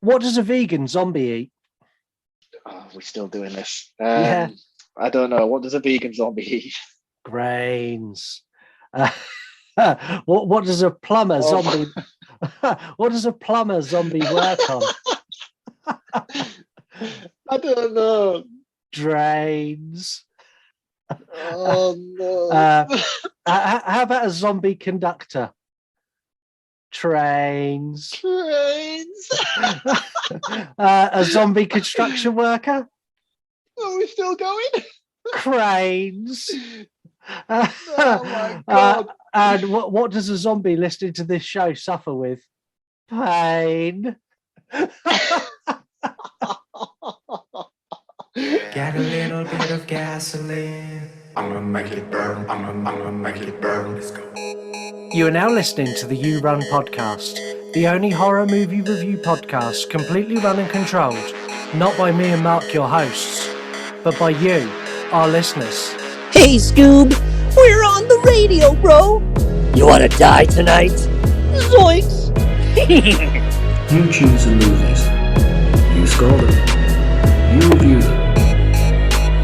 What does a vegan zombie eat? Oh, we're still doing this. Yeah. I don't know. What does a vegan zombie eat? Grains. Uh, what does a plumber Oh. zombie? What does a plumber zombie work on? I don't know. Drains. Oh no. How about a zombie conductor? Trains. Trains. A zombie construction worker? Are we still going? Cranes. Oh my God. And what does a zombie listening to this show suffer with? Pain. Get a little bit of gasoline. I'm gonna make it burn. I'm gonna make it burn. Let's go. You are now listening to the You Run podcast, the only horror movie review podcast completely run and controlled, not by me and Mark, your hosts, but by you, our listeners. Hey Scoob, we're on the radio, bro. You wanna die tonight? Zoinks! You choose the movies. You score them. You review them.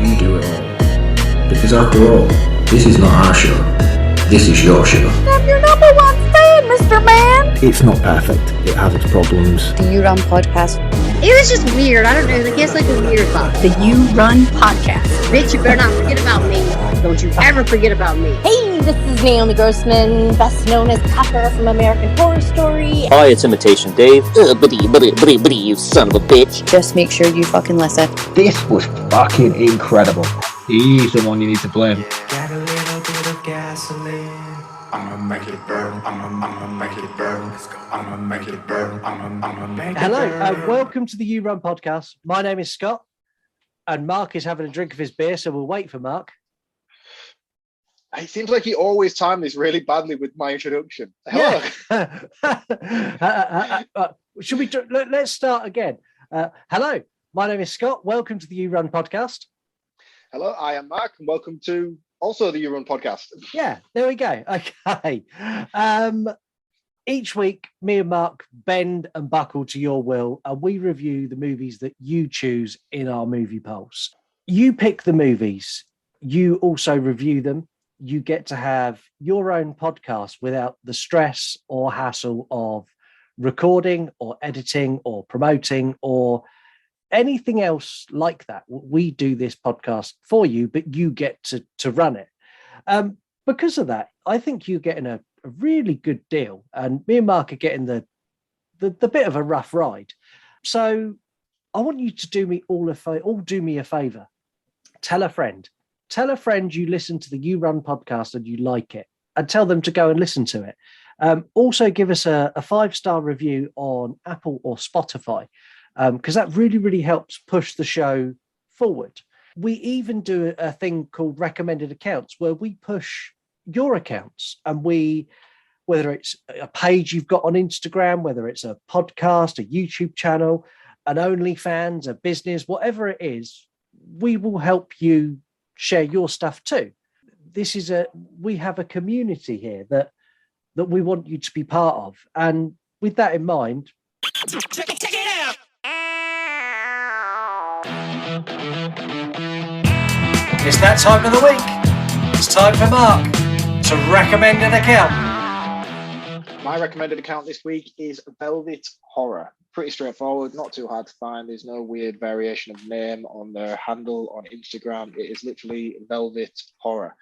You do it all. Because after all, this is not our show. This is your show. I'm your number one fan, Mr. Man. It's not perfect. It has its problems. The You Run podcast. It was just weird. I don't know. I guess like a weird thought. The You Run podcast. Bitch, you better not forget about me. Don't you ever forget about me. Hey, this is Naomi Grossman, best known as Tucker from American Horror Story. Hi, it's Imitation Dave. Buddy, you son of a bitch. Just make sure you fucking listen. This was fucking incredible. He's the one you need to blame. Get a little bit of gasoline. I'm gonna make it burn. I'm gonna make it burn. Let's go. I'm gonna make it burn. I'm gonna make Hello, it burn. welcome to the You Run podcast. My name is Scott, and Mark is having a drink of his beer, so we'll wait for Mark. It seems like he always timed this really badly with my introduction. Hello. Yeah. Should we? Let's start again. Hello, my name is Scott. Welcome to the You Run podcast. Hello, I am Mark, and welcome to also the You Run podcast. Yeah, there we go. Okay. Each week, me and Mark bend and buckle to your will, and we review the movies that you choose in our movie polls. You pick the movies. You also review them. You get to have your own podcast without the stress or hassle of recording or editing or promoting or anything else like that. We do this podcast for you, but you get to run it. Because of that, I think you're getting a really good deal, and me and Mark are getting the bit of a rough ride. So I want you to do me do me a favor. Tell a friend you listen to the You Run podcast and you like it, and tell them to go and listen to it. Also give us a 5-star review on Apple or Spotify, because that really, really helps push the show forward. We even do a thing called recommended accounts, where we push your accounts, and whether it's a page you've got on Instagram, whether it's a podcast, a YouTube channel, an OnlyFans, a business, whatever it is, we will help you share your stuff too. We have a community here that we want you to be part of. And with that in mind, Check it out. it's that time of the week. It's time for Mark to recommend an account. My recommended account this week is Velvet Horror. Pretty straightforward, not too hard to find. There's no weird variation of name on their handle on Instagram. It is literally Velvet Horror.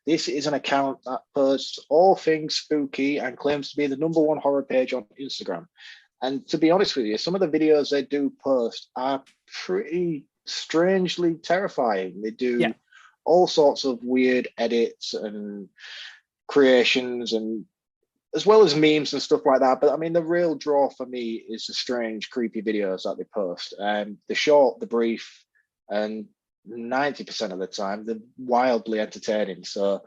This is an account that posts all things spooky and claims to be the #1 horror page on Instagram. And to be honest with you, some of the videos they do post are pretty strangely terrifying. They do all sorts of weird edits and creations, and as well as memes and stuff like that. But I mean, the real draw for me is the strange, creepy videos that they post. The short, the brief, and 90% of the time, they're wildly entertaining. So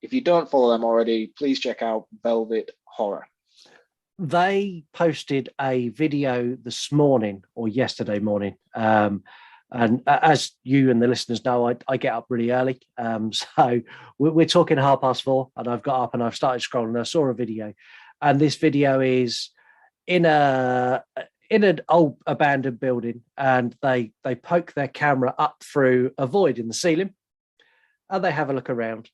if you don't follow them already, please check out Velvet Horror. They posted a video this morning or yesterday morning. And as you and the listeners know, I get up really early. So we're talking 4:30, and I've got up and I've started scrolling. I saw a video, and this video is in a in an old abandoned building, and they poke their camera up through a void in the ceiling, and they have a look around,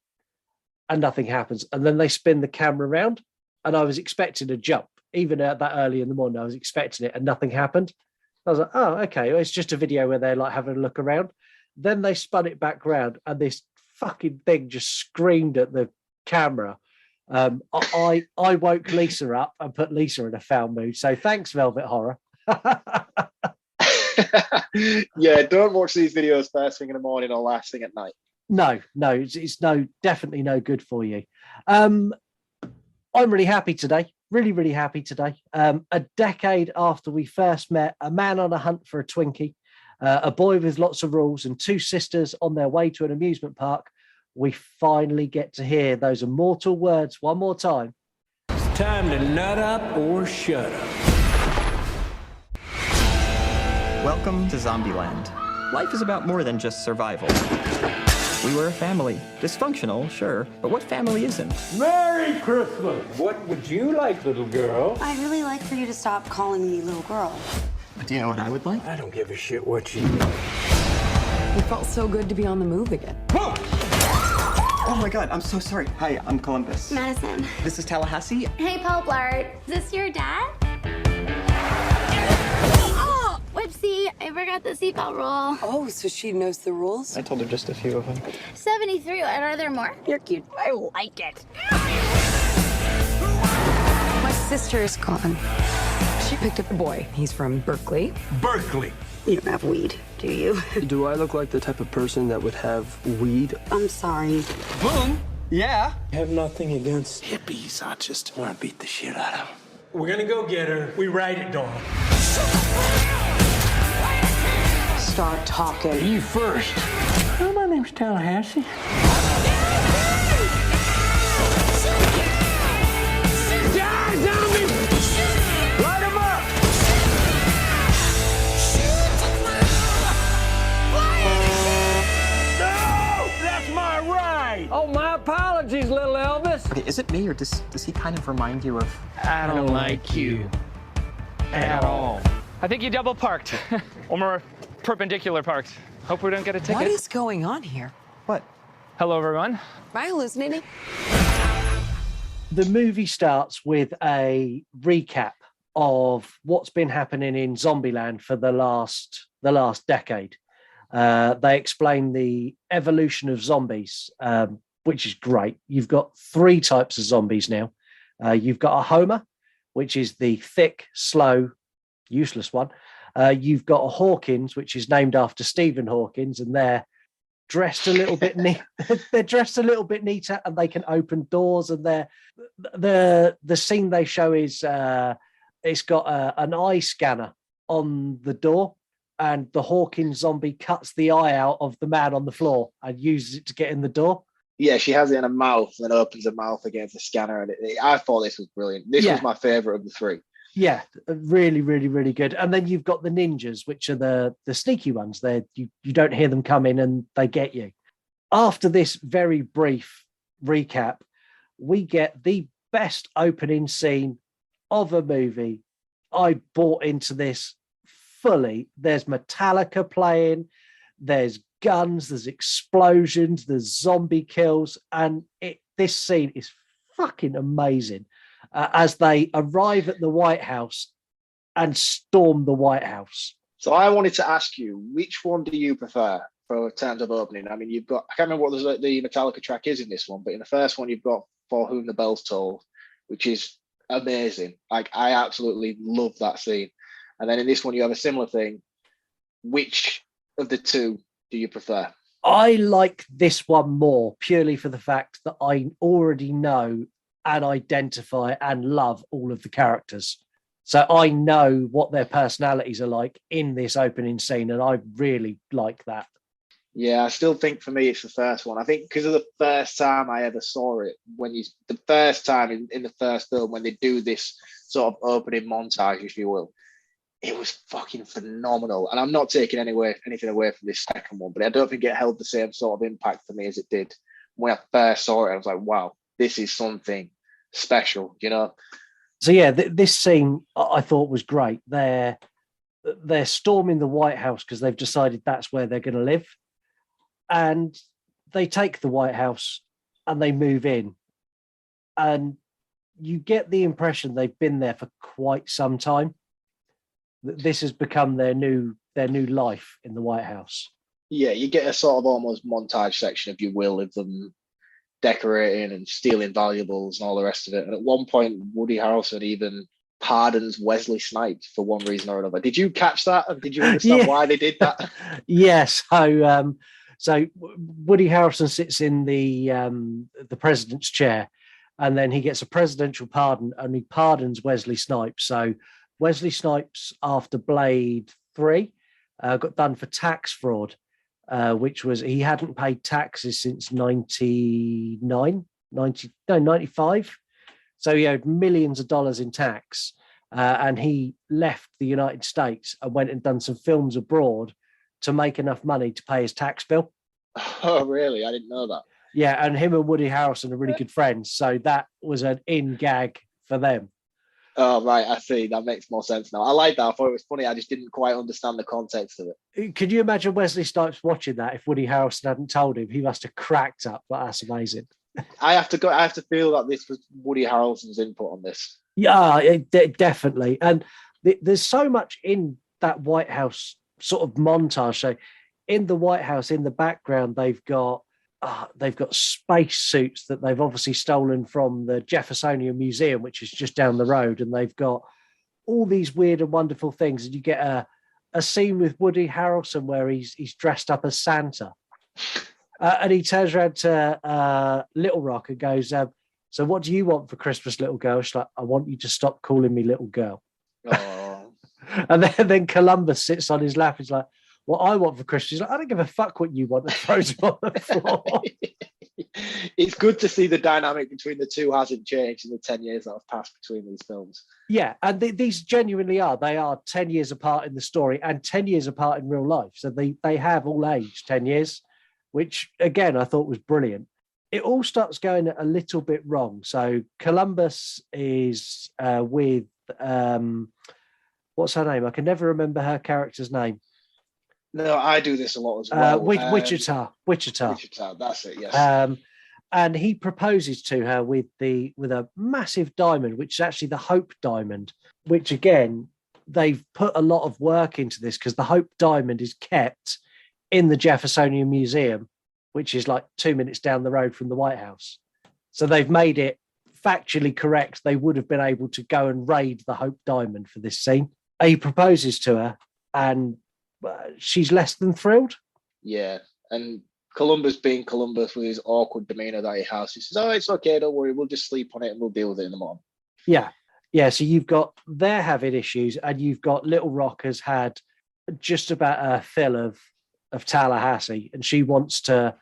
and nothing happens. And then they spin the camera around, and I was expecting a jump. Even at that early in the morning, I was expecting it, and nothing happened. I was like, oh, okay, well, it's just a video where they're like having a look around. Then they spun it back round, and this fucking thing just screamed at the camera. I woke Lisa up and put Lisa in a foul mood. So thanks, Velvet Horror. Yeah, don't watch these videos first thing in the morning or last thing at night. No, it's definitely no good for you. I'm really happy today. Really happy today. A decade after we first met, a man on a hunt for a Twinkie, a boy with lots of rules, and two sisters on their way to an amusement park, we finally get to hear those immortal words one more time. It's time to nut up or shut up. Welcome to Zombieland. Life is about more than just survival. We were a family. Dysfunctional, sure, but what family isn't? Merry Christmas! What would you like, little girl? I'd really like for you to stop calling me little girl. But do you know what I would like? I don't give a shit what you... It felt so good to be on the move again. Whoa! Oh my God, I'm so sorry. Hi, I'm Columbus. Madison. This is Tallahassee. Hey, Poplart. Is this your dad? Oh, whoopsie. I forgot the seatbelt rule. Oh, so she knows the rules? I told her just a few of them. 73. Are there more? You're cute. I like it. My sister is gone. She picked up a boy. He's from Berkeley. Berkeley! You don't have weed, do you? Do I look like the type of person that would have weed? I'm sorry. Boom! Yeah? I have nothing against hippies. I just want to beat the shit out of them. We're gonna go get her. We ride it, dog. Start talking. You first. Oh, my name's Tallahassee. Die, zombie! Light 'em up! No! That's my ride! Oh, my apologies, little Elvis. Okay, is it me, or does he kind of remind you of... I don't like you. At all. I think you double parked. Or more perpendicular parked. Hope we don't get a ticket. What is going on here? What? Hello, everyone. Am I hallucinating? The movie starts with a recap of what's been happening in Zombieland for the last decade. They explain the evolution of zombies, which is great. You've got 3 types of zombies now. You've got a Homer, which is the thick, slow, useless one. You've got a Hawkins, which is named after Stephen Hawkins, and they're dressed a little bit neat. They're dressed a little bit neater, and they can open doors. And the scene they show is it's got an eye scanner on the door, and the Hawkins zombie cuts the eye out of the man on the floor and uses it to get in the door. Yeah, she has it in her mouth and then opens her mouth against the scanner. And I thought this was brilliant. This was my favorite of the 3. Yeah, really, really, really good. And then you've got the ninjas, which are the sneaky ones. You don't hear them come in and they get you. After this very brief recap, we get the best opening scene of a movie. I bought into this fully. There's Metallica playing, there's guns, there's explosions, there's zombie kills, and this scene is fucking amazing. As they arrive at the White House and storm the White House. So I wanted to ask you, which one do you prefer for terms of opening? I mean, you've got, I can't remember what the Metallica track is in this one, but in the first one, you've got For Whom the Bell's Tolled, which is amazing. Like, I absolutely love that scene. And then in this one, you have a similar thing. Which of the 2 do you prefer? I like this one more purely for the fact that I already know and identify and love all of the characters. So I know what their personalities are like in this opening scene, and I really like that. Yeah, I still think for me it's the first one. I think because of the first time I ever saw it, the first time in the first film, when they do this sort of opening montage, if you will, it was fucking phenomenal. And I'm not taking anything away from this second one, but I don't think it held the same sort of impact for me as it did when I first saw it. I was like, wow, this is something special, you know? So yeah, this scene I thought was great. They're they're storming the White House because they've decided that's where they're going to live. And they take the White House and they move in. And you get the impression they've been there for quite some time. That this has become their new life in the White House. Yeah, you get a sort of almost montage section, if you will, of them decorating and stealing valuables and all the rest of it. And at one point, Woody Harrelson even pardons Wesley Snipes for one reason or another. Did you catch that? And did you understand why they did that? Yes. So Woody Harrelson sits in the president's chair, and then he gets a presidential pardon, and he pardons Wesley Snipes. So Wesley Snipes, after Blade 3, got done for tax fraud, which was he hadn't paid taxes since 95. So he owed millions of dollars in tax, and he left the United States and went and done some films abroad to make enough money to pay his tax bill. Oh, really? I didn't know that. Yeah, and him and Woody Harrelson are really good friends, so that was an in gag for them. Oh, right, I see. That makes more sense now. I like that. I thought it was funny. I just didn't quite understand the context of it. Could you imagine Wesley Snipes watching that if Woody Harrelson hadn't told him? He must have cracked up. But that's amazing. I have to feel that this was Woody Harrelson's input on this. Yeah, definitely. And there's so much in that White House sort of montage. So in the White House, in the background, they've got space suits that they've obviously stolen from the Jeffersonian Museum, which is just down the road. And they've got all these weird and wonderful things. And you get a scene with Woody Harrelson where he's dressed up as Santa. And he turns around to Little Rock and goes, so what do you want for Christmas, little girl? She's like, I want you to stop calling me little girl. Oh. And then Columbus sits on his lap. He's like, what I want for Christmas. He's like, I don't give a fuck what you want. And throws him on the floor. It's good to see the dynamic between the two hasn't changed in the 10 years that have passed between these films. Yeah, and these genuinely are. They are 10 years apart in the story and 10 years apart in real life. So they have all aged 10 years, which, again, I thought was brilliant. It all starts going a little bit wrong. So Columbus is with, what's her name? I can never remember her character's name. No, I do this a lot as well. Wichita, that's it, yes. And he proposes to her with a massive diamond, which is actually the Hope Diamond, which, again, they've put a lot of work into this because the Hope Diamond is kept in the Jeffersonian Museum, which is like 2 minutes down the road from the White House. So they've made it factually correct. They would have been able to go and raid the Hope Diamond for this scene. He proposes to her and she's less than thrilled. Yeah, and Columbus being Columbus with his awkward demeanor that he has, he says, oh, it's okay, don't worry, we'll just sleep on it and we'll deal with it in the morning. Yeah, so you've got they're having issues and you've got Little Rock has had just about a fill of Tallahassee and she wants to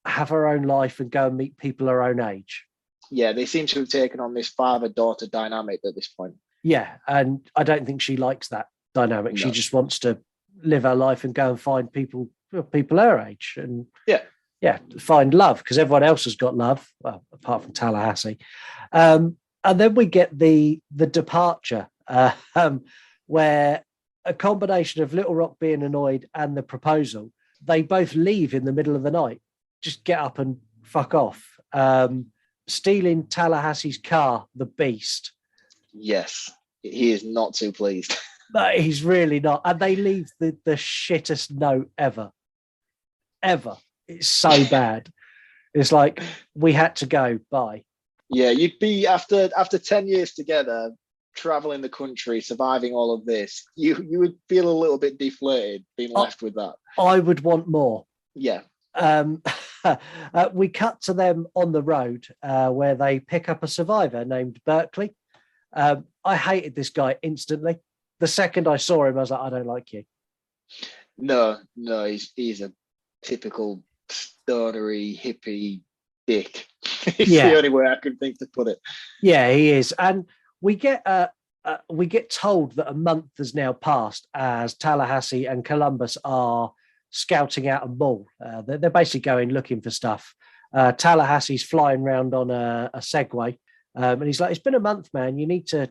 have her own life and go and meet people her own age. Yeah, they seem to have taken on this father-daughter dynamic at this point. Yeah, and I don't think she likes that dynamic. No. She just wants to live her life and go and find people her age and find love because everyone else has got love, well, apart from Tallahassee. And then we get the departure where a combination of Little Rock being annoyed and the proposal, they both leave in the middle of the night, just get up and fuck off, stealing Tallahassee's car, the Beast. Yes, he is not too pleased. No, he's really not. And they leave the shittest note ever. It's so bad. It's like, we had to go, bye. Yeah, you'd be, after 10 years together, traveling the country, surviving all of this, you would feel a little bit deflated being left with that. I would want more. Yeah. We cut to them on the road where they pick up a survivor named Berkeley. I hated this guy instantly. The second I saw him, I was like, I don't like you. No, he's a typical stonery hippie dick. It's the only way I can think to put it. Yeah, he is. And we get told that a month has now passed as Tallahassee and Columbus are scouting out a mall. They're basically going looking for stuff. Tallahassee's flying around on a Segway, and he's like, "It's been a month, man. You need to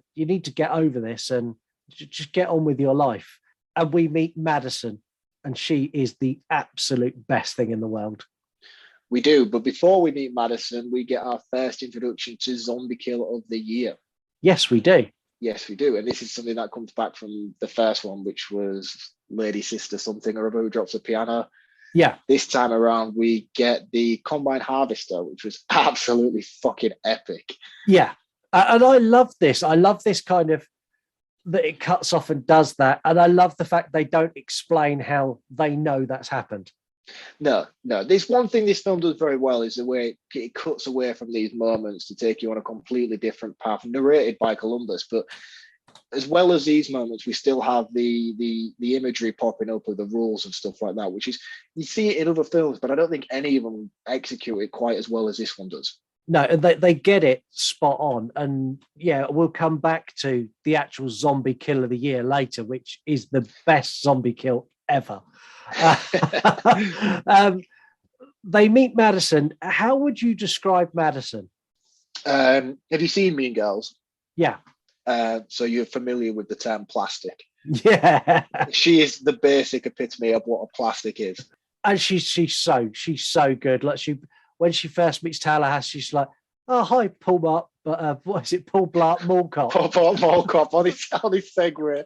get over this and just get on with your life." and we meet Madison, and she is the absolute best thing in the world. We do, but before we meet Madison, we get our first introduction to Zombie Kill of the Year. Yes, we do. Yes, we do. And this is something that comes back from the first one, which was Lady Sister something or other who drops a piano. Yeah. This time around, we get the Combine Harvester, which was absolutely fucking epic. Yeah. And I love this. I love this kind of that it cuts off and does that. And I love the fact they don't explain how they know that's happened. No. There's one thing this film does very well is the way it cuts away from these moments to take you on a completely different path, narrated by Columbus. But as well as these moments, we still have the imagery popping up of the rules and stuff like that, which is, you see it in other films, but I don't think any of them execute it quite as well as this one does. No, they get it spot on. And yeah, we'll come back to the actual Zombie Kill of the Year later, which is the best zombie kill ever. They meet Madison. How would you describe Madison? Have you seen Mean Girls? Yeah. So you're familiar with the term plastic. Yeah. She is the basic epitome of what a plastic is. And she's so good. Like when she first meets Tallahassee, she's like, "Oh, hi, Paul Marc." But what is it, Paul Blart Mall Cop? Paul Blart Mall Cop on his segue.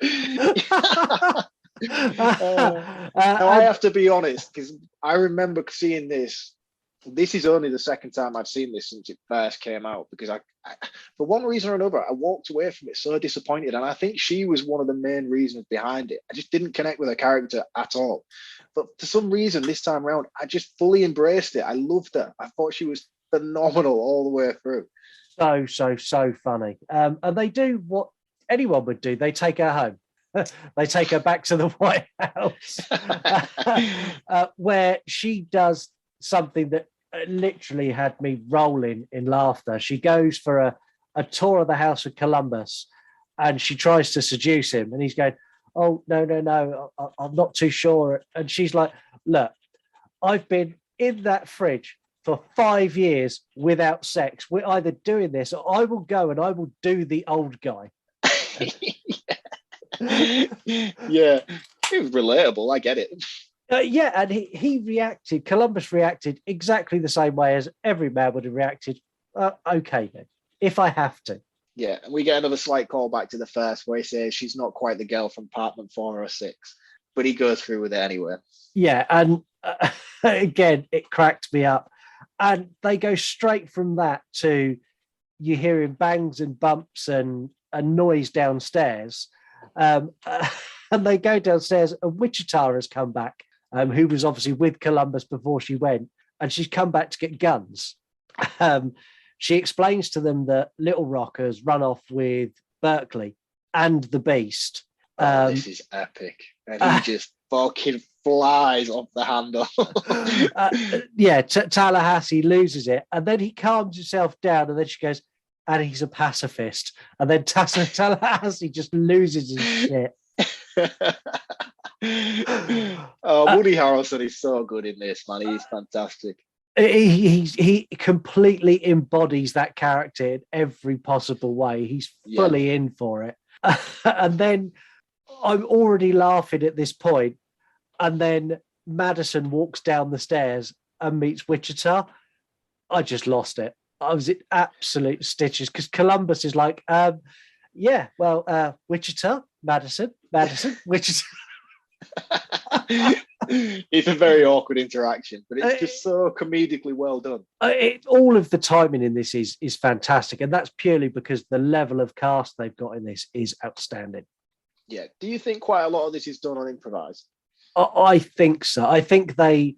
I have to be honest, because I remember seeing this. This is only the second time I've seen this since it first came out, because I for one reason or another, I walked away from it so disappointed. And I think she was one of the main reasons behind it. I just didn't connect with her character at all. But for some reason, this time around, I just fully embraced it. I loved her. I thought she was phenomenal all the way through. So funny. And they do what anyone would do. They take her home. They take her back to the White House, where she does something that literally had me rolling in laughter. She goes for a tour of the house of Columbus, and she tries to seduce him, and he's going, "Oh, no, I'm not too sure." And she's like, "Look, I've been in that fridge for 5 years without sex. We're either doing this or I will go and I will do the old guy." Yeah, it was relatable. I get it. Yeah, and Columbus reacted exactly the same way as every man would have reacted. Okay, then, if I have to. Yeah, and we get another slight callback to the first where he says she's not quite the girl from apartment 406, but he goes through with it anyway. Yeah, and again, it cracked me up. And they go straight from that to you hearing bangs and bumps and a noise downstairs. And they go downstairs, and Wichita has come back, who was obviously with Columbus before she went, and she's come back to get guns. She explains to them that Little Rock has run off with Berkeley and the Beast. This is epic. And he just fucking flies off the handle. Tallahassee loses it, and then he calms himself down, and then she goes, "And he's a pacifist." And then Tallahassee just loses his shit. Woody Harrelson is so good in this, man. He's fantastic. He completely embodies that character in every possible way. He's fully in for it. And then I'm already laughing at this point, and then Madison walks down the stairs and meets Wichita. I just lost it. I was in absolute stitches, because Columbus is like, Wichita, Madison, Wichita. It's a very awkward interaction, but it's just so comedically well done. All of the timing in this is fantastic, and that's purely because the level of cast they've got in this is outstanding. Yeah. Do you think quite a lot of this is done on improvise? I think so. I think the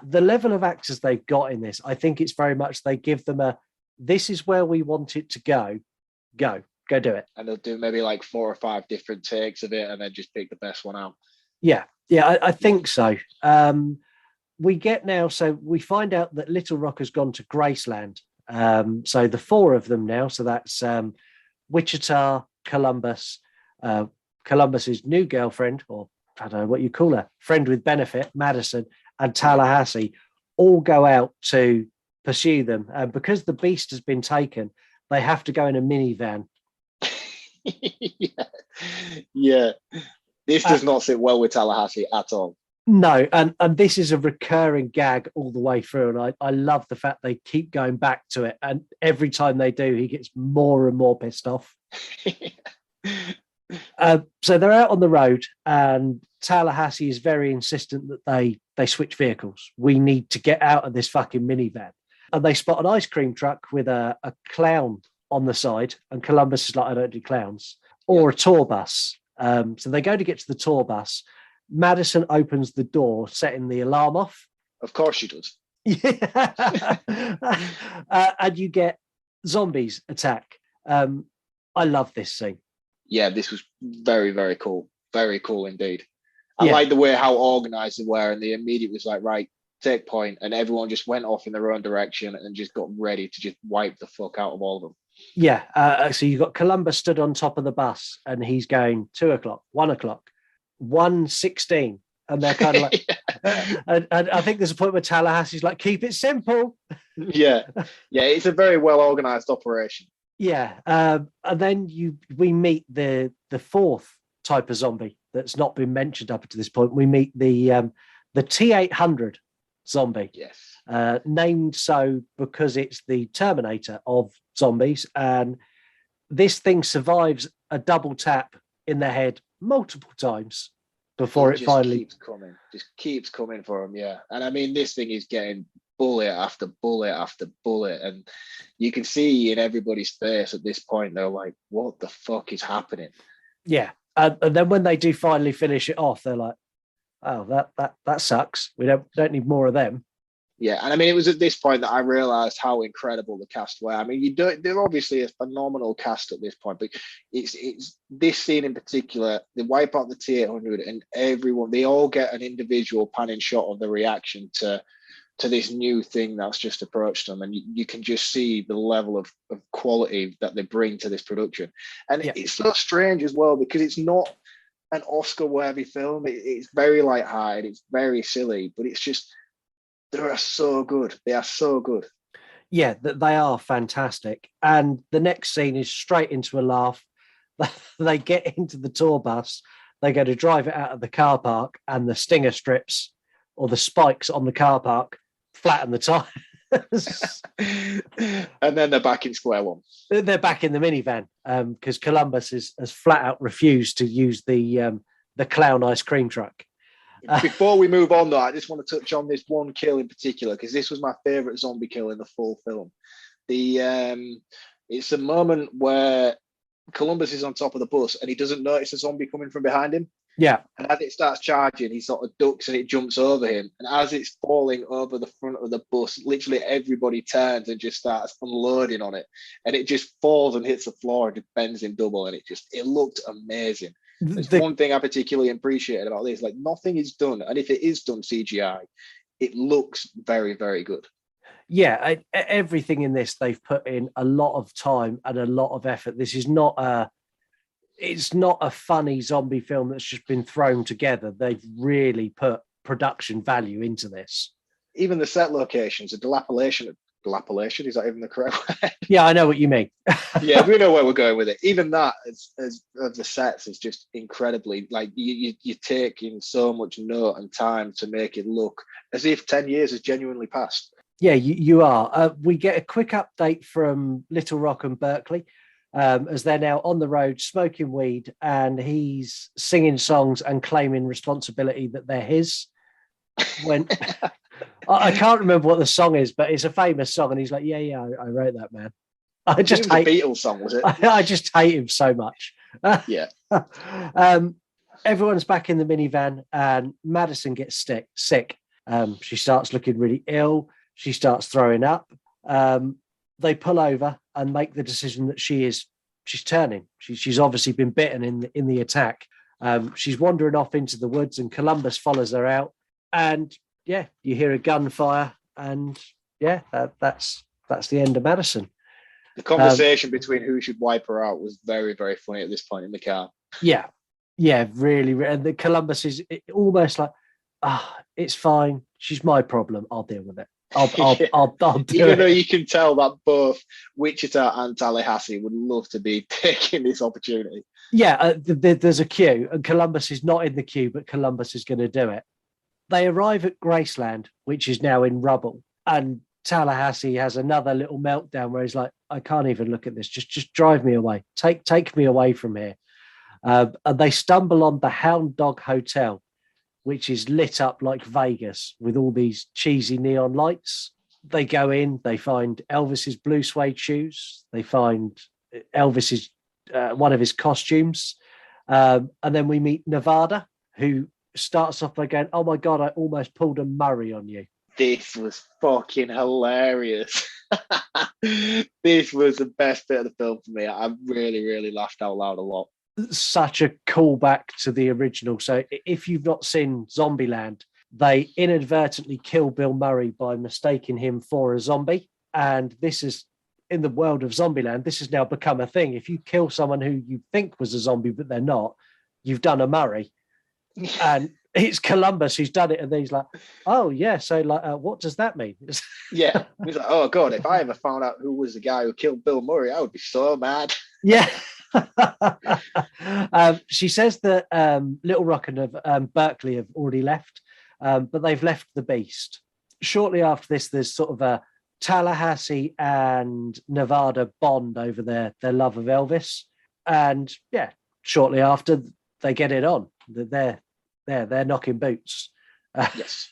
level of actors they've got in this, I think it's very much they give them this is where we want it to go do it. And they'll do maybe like 4 or 5 different takes of it and then just pick the best one out. Yeah, I think so. We find out that Little Rock has gone to Graceland. So the 4 of them now, so that's Wichita, Columbus, Columbus's new girlfriend, or I don't know what you call her, friend with benefit, Madison, and Tallahassee, all go out to pursue them. And because the Beast has been taken, they have to go in a minivan. Yeah. This does not sit well with Tallahassee at all. No, and this is a recurring gag all the way through, and I love the fact they keep going back to it, and every time they do, he gets more and more pissed off. So they're out on the road, and Tallahassee is very insistent that they switch vehicles. We need to get out of this fucking minivan. And they spot an ice cream truck with a clown on the side, and Columbus is like, I don't do clowns, or a tour bus. So they go to get to the tour bus. Madison opens the door, setting the alarm off. Of course she does. Yeah. And you get zombies attack. I love this scene. Yeah, this was very, very cool. Very cool indeed. I like the way how organized they were, and they immediately was like, right, take point, and everyone just went off in their own direction and just got ready to just wipe the fuck out of all of them. Yeah. So you've got Columbus stood on top of the bus, and he's going 2 o'clock, 1 o'clock, 1:16, and they're kind of like, and I think there's a point where Tallahassee's like, keep it simple. Yeah, it's a very well organized operation. Yeah, and then we meet the fourth type of zombie that's not been mentioned up to this point. We meet the T-800 zombie. Yes. Named so because it's the Terminator of zombies, and this thing survives a double tap in the head multiple times before it finally keeps coming for him. Yeah, and I mean, this thing is getting bullet after bullet after bullet, and you can see in everybody's face at this point they're like, what the fuck is happening? Yeah. And then when they do finally finish it off, they're like, oh, that sucks, we don't need more of them. Yeah, and I mean, it was at this point that I realized how incredible the cast were. I mean, they're obviously a phenomenal cast at this point, but it's this scene in particular. They wipe out the T-800, and everyone, they all get an individual panning shot of the reaction to this new thing that's just approached them, and you can just see the level of quality that they bring to this production. And it's so strange as well, because it's not an Oscar-worthy film. It's very light-hearted, it's very silly, but it's just, they are so good. They are so good. Yeah, they are fantastic. And the next scene is straight into a laugh. They get into the tour bus, they go to drive it out of the car park, and the stinger strips or the spikes on the car park flatten the tires. And then they're back in square one. They're back in the minivan, because Columbus has flat out refused to use the clown ice cream truck. Before we move on, though, I just want to touch on this one kill in particular, because this was my favorite zombie kill in the full film. It's a moment where Columbus is on top of the bus and he doesn't notice a zombie coming from behind him. Yeah. And as it starts charging, he sort of ducks and it jumps over him. And as it's falling over the front of the bus, literally everybody turns and just starts unloading on it. And it just falls and hits the floor and it bends in double. And it looked amazing. There's one thing I particularly appreciated about this, like, nothing is done. And if it is done CGI, it looks very, very good. Yeah, everything in this, they've put in a lot of time and a lot of effort. This is not it's not a funny zombie film that's just been thrown together. They've really put production value into this. Even the set locations, the dilapidation, is that even the correct word? Yeah, I know what you mean. Yeah, we know where we're going with it. Even that, as of the sets, is just incredibly, like, you take in so much note and time to make it look as if 10 years has genuinely passed. Yeah, you are. We get a quick update from Little Rock and Berkeley, as they're now on the road smoking weed, and he's singing songs and claiming responsibility that they're his. When I can't remember what the song is, but it's a famous song, and he's like, yeah, I wrote that, man. I just hate the Beatles song, was it? I just hate him so much. Yeah. Everyone's back in the minivan, and Madison gets sick. She starts looking really ill. She starts throwing up. They pull over and make the decision that she's turning. She's obviously been bitten in the attack. She's wandering off into the woods, and Columbus follows her out. And yeah, you hear a gunfire, and yeah, that's the end of Madison. The conversation between who should wipe her out was very, very funny at this point in the car. Yeah, really. And the Columbus is almost like, it's fine. She's my problem. I'll deal with it. I'll do Even it. though you can tell that both Wichita and Tallahassee would love to be taking this opportunity. Yeah, there's a queue, and Columbus is not in the queue, but Columbus is going to do it. They arrive at Graceland, which is now in rubble, and Tallahassee has another little meltdown where he's like, "I can't even look at this. Just drive me away. Take me away from here." And they stumble on the Hound Dog Hotel, which is lit up like Vegas with all these cheesy neon lights. They go in, they find Elvis's blue suede shoes, they find Elvis's one of his costumes, and then we meet Nevada, who starts off by going, "Oh my God, I almost pulled a Murray on you." This was fucking hilarious. This was the best bit of the film for me. I really, really laughed out loud a lot. Such a callback to the original. So if you've not seen Zombieland, they inadvertently kill Bill Murray by mistaking him for a zombie. And this is, in the world of Zombieland, this has now become a thing. If you kill someone who you think was a zombie, but they're not, you've done a Murray. And it's Columbus who's done it. And then he's like, "Oh, yeah. So, like, what does that mean?" Yeah. He's like, "Oh, God, if I ever found out who was the guy who killed Bill Murray, I would be so mad." Yeah. She says that Little Rock and Berkeley have already left, but they've left the Beast. Shortly after this, there's sort of a Tallahassee and Nevada bond over their love of Elvis. And yeah, shortly after, they get it on. They're knocking boots. Yes.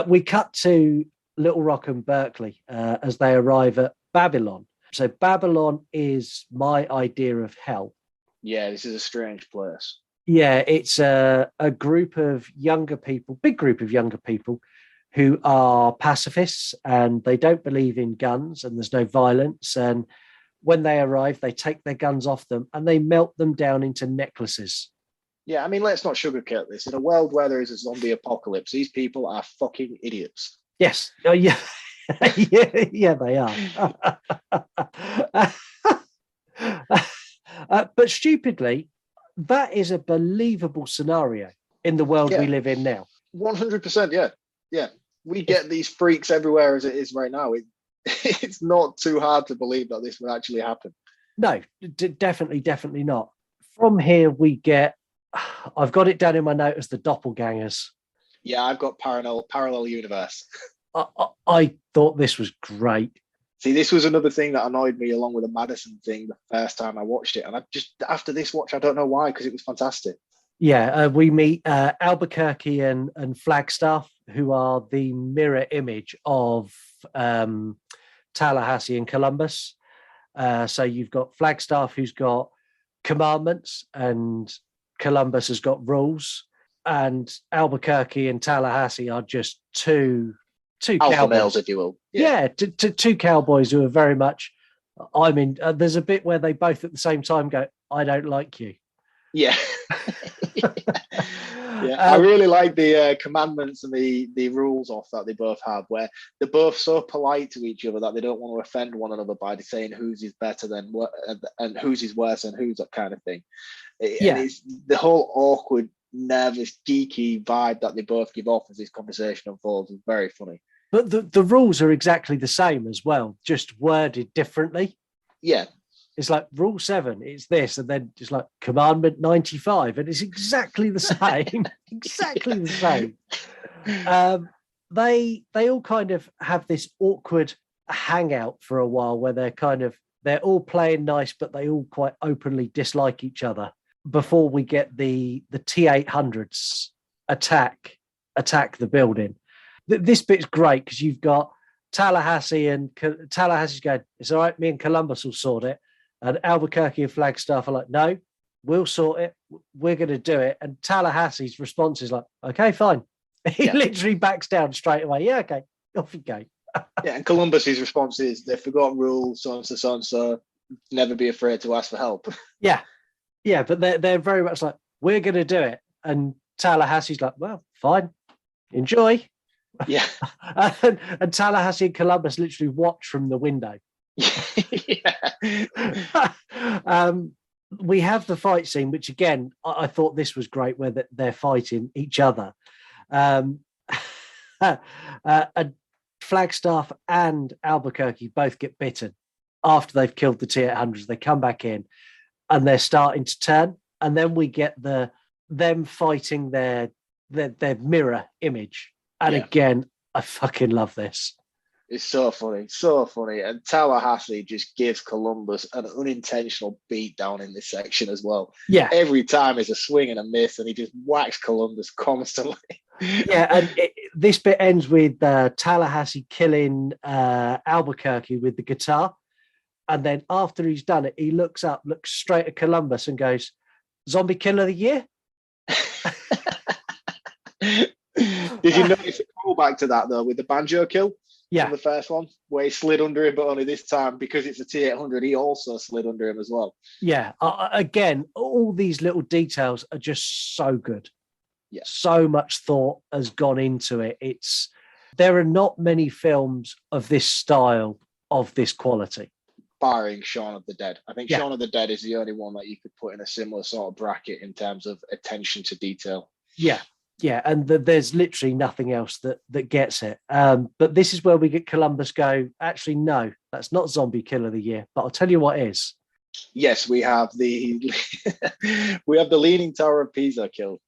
We cut to Little Rock and Berkeley as they arrive at Babylon. So Babylon is my idea of hell. Yeah, this is a strange place. Yeah, it's a group of younger people, big group of younger people who are pacifists, and they don't believe in guns, and there's no violence. And when they arrive, they take their guns off them and they melt them down into necklaces. Yeah, I mean, let's not sugarcoat this. In a world where there is a zombie apocalypse, these people are fucking idiots. Yes. Oh, yeah. yeah, they are. But stupidly, that is a believable scenario in the world we live in now. 100%. Yeah. Yeah. We get these freaks everywhere as it is right now. It's not too hard to believe that this would actually happen. No, definitely not. From here, we get, I've got it down in my note as the doppelgangers. Yeah, I've got parallel universe. I thought this was great. See, this was another thing that annoyed me along with the Madison thing the first time I watched it. And I just, after this watch, I don't know why, because it was fantastic. Yeah, we meet Albuquerque and Flagstaff, who are the mirror image of Tallahassee and Columbus. So you've got Flagstaff, who's got commandments, and Columbus has got rules. And Albuquerque and Tallahassee are just two alpha cowboys. males, if you will. Yeah, two cowboys who are very much. I mean, there's a bit where they both at the same time go, "I don't like you." Yeah. Yeah, I really like the commandments and the rules off that they both have, where they're both so polite to each other that they don't want to offend one another by saying whose is better than what and whose is worse and whose, that kind of thing. Yeah. And it's the whole awkward, nervous, geeky vibe that they both give off as this conversation unfolds is very funny. But the rules are exactly the same as well, just worded differently. Yeah. It's like rule 7, it's this, and then just like commandment 95, and it's exactly the same. Exactly the same. They all kind of have this awkward hangout for a while where they're all playing nice, but they all quite openly dislike each other before we get the T-800s attack the building. This bit's great because you've got Tallahassee and Tallahassee's going, "It's all right, me and Columbus will sort it." And Albuquerque and Flagstaff are like, "No, we'll sort it. We're going to do it." And Tallahassee's response is like, "Okay, fine." He literally backs down straight away. "Yeah, okay, off you go." Yeah, and Columbus's response is, "They've forgotten rules, so and so. Never be afraid to ask for help." Yeah, but they're very much like, "We're going to do it." And Tallahassee's like, "Well, fine, enjoy." Yeah. and Tallahassee and Columbus literally watch from the window. We have the fight scene, which again, I thought this was great, where they're fighting each other. Flagstaff and Albuquerque both get bitten after they've killed the T-800s. They come back in and they're starting to turn. and then we get them fighting their mirror image. And again, I fucking love this. It's so funny. And Tallahassee just gives Columbus an unintentional beat down in this section as well. Yeah. Every time is a swing and a miss, and he just whacks Columbus constantly. Yeah, and this bit ends with Tallahassee killing Albuquerque with the guitar. And then after he's done it, he looks straight at Columbus and goes, "Zombie Killer of the Year?" Did you notice a callback to that, though, with the banjo kill? Yeah. From the first one, where he slid under him, but only this time, because it's a T-800, he also slid under him as well. Yeah. Again, all these little details are just so good. Yeah. So much thought has gone into it. There are not many films of this style, of this quality. Barring Shaun of the Dead. I think Shaun of the Dead is the only one that you could put in a similar sort of bracket in terms of attention to detail. Yeah. Yeah, and there's literally nothing else that gets it. But this is where we get Columbus go, actually, no, that's not Zombie Killer of the Year, but I'll tell you what is. Yes, we have the Leaning Tower of Pisa kill.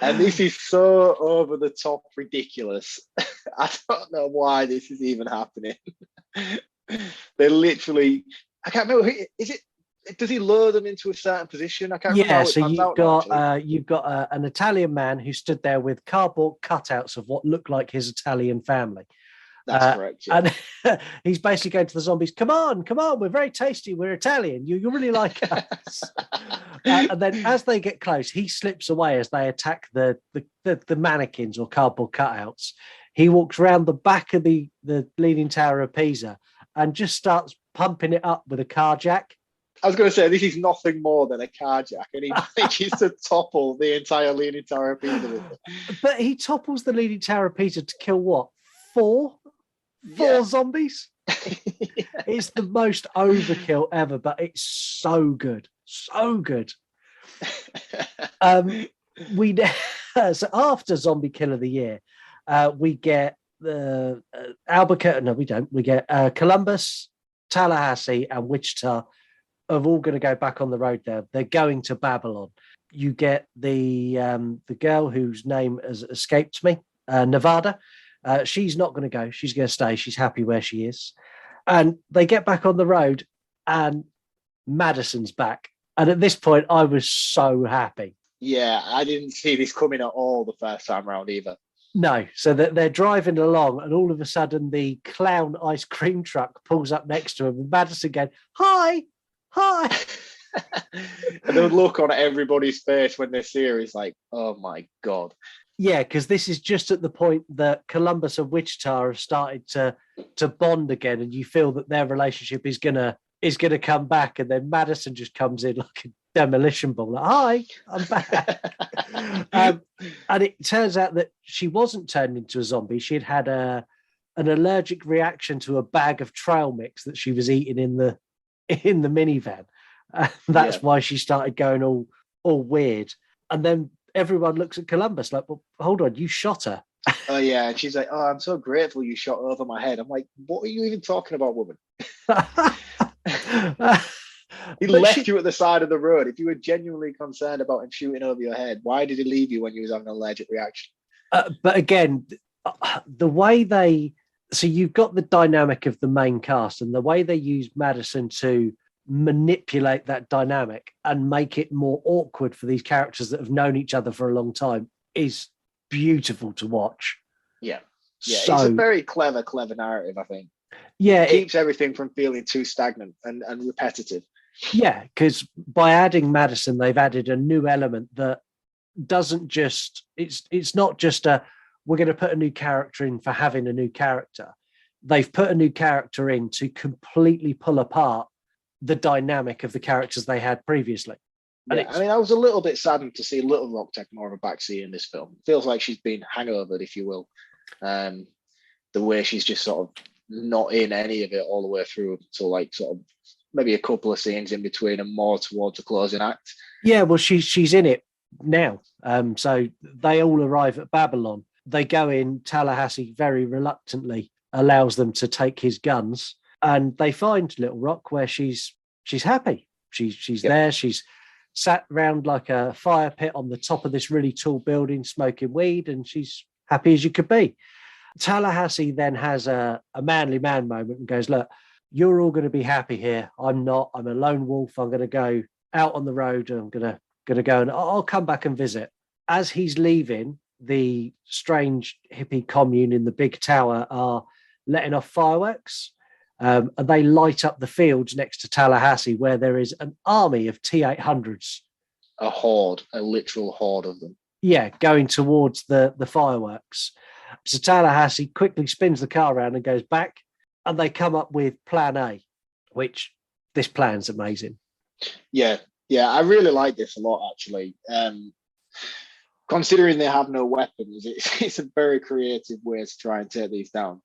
And this is so over the top ridiculous. I don't know why this is even happening. They literally, I can't remember, is it? Does he lure them into a certain position? I can't remember. Yeah, so you've got an Italian man who stood there with cardboard cutouts of what looked like his Italian family. That's correct. Yeah. And he's basically going to the zombies, come on, we're very tasty, we're Italian, you really like us. And then as they get close, he slips away as they attack the mannequins or cardboard cutouts. He walks around the back of the Leaning Tower of Pisa and just starts pumping it up with a car jack. I was going to say, this is nothing more than a car jack, and he manages to topple the entire Leaning Tower of Pisa with it. But he topples the Leaning Tower of Pisa to kill what? Four zombies? It's the most overkill ever, but it's so good. So good. So after Zombie Kill of the Year, we get the Albuquerque. No, we don't. We get Columbus, Tallahassee, and Wichita are all going to go back on the road there. They're going to Babylon. You get the girl whose name has escaped me, Nevada. She's not going to go. She's going to stay. She's happy where she is. And they get back on the road and Madison's back. And at this point, I was so happy. Yeah, I didn't see this coming at all the first time around either. No, so they're driving along and all of a sudden the clown ice cream truck pulls up next to him and Madison going, hi. And the look on everybody's face when they see her is like, oh my God. Yeah, because this is just at the point that Columbus and Wichita have started to bond again, and you feel that their relationship is gonna come back, and then Madison just comes in like a demolition ball. Like, hi, I'm back. And it turns out that she wasn't turned into a zombie. She had an allergic reaction to a bag of trail mix that she was eating in the minivan. That's why she started going all weird. And then everyone looks at Columbus like, well, hold on, you shot her. Oh yeah, and she's like, oh, I'm so grateful you shot over my head. I'm like, what are you even talking about, woman? He left you at the side of the road. If you were genuinely concerned about him shooting over your head, why did he leave you when you was having an allergic reaction? But again, the way so you've got the dynamic of the main cast and the way they use Madison to manipulate that dynamic and make it more awkward for these characters that have known each other for a long time is beautiful to watch. Yeah. So, it's a very clever narrative, I think. Yeah. It keeps everything from feeling too stagnant and repetitive. Yeah, because by adding Madison, they've added a new element that doesn't just, it's not just we're going to put a new character in for having a new character. They've put a new character in to completely pull apart the dynamic of the characters they had previously. Yeah, I mean, I was a little bit saddened to see Little Rock take more of a backseat in this film. Feels like she's been hangovered, if you will. The way she's just sort of not in any of it all the way through until like sort of maybe a couple of scenes in between and more towards the closing act. Yeah, well, she's in it now. So they all arrive at Babylon. They go in. Tallahassee very reluctantly allows them to take his guns, and they find Little Rock where she's happy. She's there. She's sat round like a fire pit on the top of this really tall building, smoking weed, and she's happy as you could be. Tallahassee then has a manly man moment and goes, look, you're all going to be happy here. I'm not. I'm a lone wolf. I'm going to go out on the road. I'm going to go and I'll come back and visit. As he's leaving, the strange hippie commune in the big tower are letting off fireworks. And they light up the fields next to Tallahassee where there is an army of T-800s. A horde, a literal horde of them. Yeah, going towards the fireworks. So Tallahassee quickly spins the car around and goes back, and they come up with Plan A, which this plan's amazing. Yeah, I really like this a lot, actually. Considering they have no weapons, it's a very creative way to try and take these down.